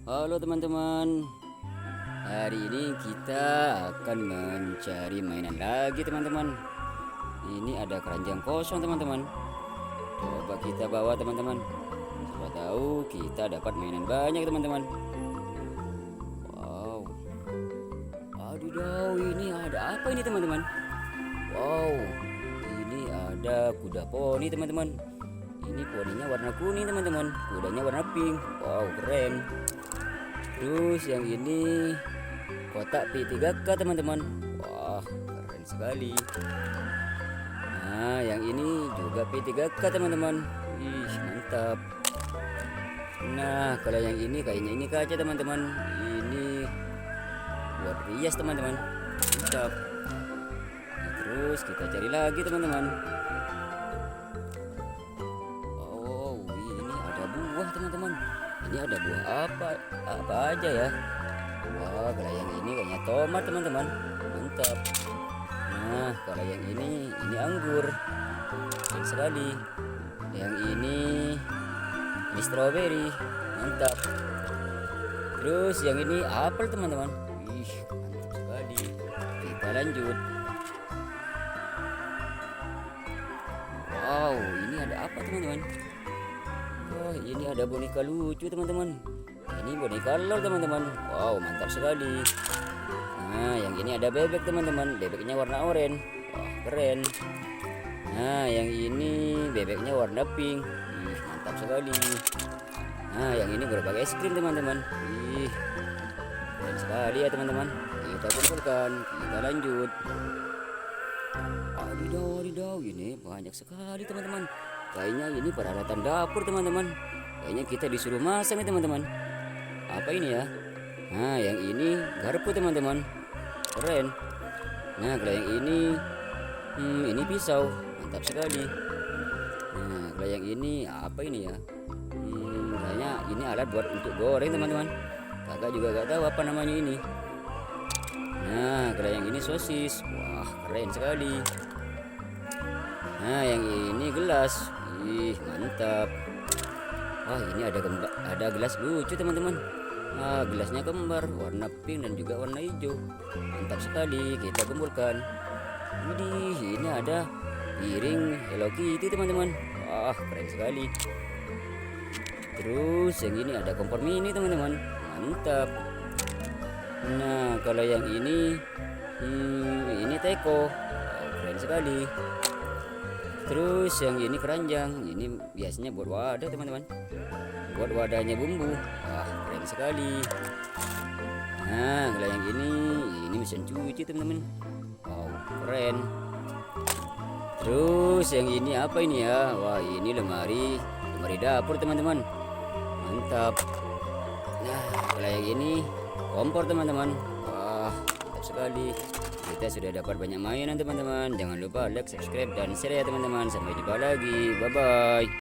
Halo teman-teman, hari ini kita akan mencari mainan lagi teman-teman. Ini ada keranjang kosong teman-teman. Coba kita bawa teman-teman. Siapa tahu kita dapat mainan banyak teman-teman. Wow, adidaw, ini ada apa ini teman-teman? Wow, ini ada kuda poni teman-teman. Ini poninya warna kuning teman-teman, kudanya warna pink. Wow, keren. Terus yang ini kotak P3K teman-teman. Wah, keren sekali. Nah, yang ini juga P3K teman-teman. Ih, mantap. Nah, kalau yang ini kayaknya ini kaca teman-teman. Ini buat rias teman-teman. Mantap. Nah, terus kita cari lagi teman-teman. Oh, ini ada buah teman-teman. Ini ada buah apa aja ya. Wah, kalau yang ini kayaknya tomat teman-teman. Mantap. Nah, kalau yang ini anggur. Keren sekali. Yang ini stroberi. Mantap. Terus yang ini apel teman-teman. Ih, mantap sekali. Kita lanjut. Wow, ini ada apa teman-teman? Wah, ini ada boneka lucu teman-teman. Ini boneka lol teman-teman. Wow, mantap sekali. Nah, yang ini ada bebek teman-teman. Bebeknya warna oranye. Wah, keren. Nah, yang ini bebeknya warna pink. Ih, mantap sekali. Nah, yang ini gerobak es krim teman-teman. Ih, keren sekali ya teman-teman. Kita kumpulkan. Kita lanjut. Adidaw, ini banyak sekali teman-teman. Kayaknya ini peralatan dapur teman-teman. Kayaknya kita disuruh masak nih teman-teman. Apa ini ya? Nah, yang ini garpu teman-teman. Keren. Nah, kalau yang ini pisau. Mantap sekali. Nah, kalau yang ini apa ini ya? Kayaknya ini alat buat untuk goreng teman-teman. Kakak juga gak tahu apa namanya ini. Nah, kalau yang ini sosis. Wah, keren sekali. Nah, yang ini gelas. Ih, mantap. Wah, ini ada gelas lucu teman-teman. Nah, gelasnya kembar, warna pink dan juga warna hijau. Mantap sekali. Kita kumpulkan. Widih, ini ada piring Hello Kitty teman-teman. Wah, keren sekali. Terus yang ini ada kompor mini teman-teman. Mantap. Nah, kalau yang ini teko. Wow, keren sekali. Terus yang ini keranjang. Ini biasanya buat wadah teman-teman. Buat wadahnya bumbu. Wah, keren sekali. Nah, kalau yang ini mesin cuci teman-teman. Wow, keren. Terus yang ini apa ini ya? Wah, ini lemari dapur teman-teman. Mantap. Nah, kalau yang ini kompor teman-teman. Wah, mantap sekali. Kita sudah dapat banyak mainan teman-teman. Jangan lupa like, subscribe dan share ya teman-teman. Sampai jumpa lagi. Bye bye.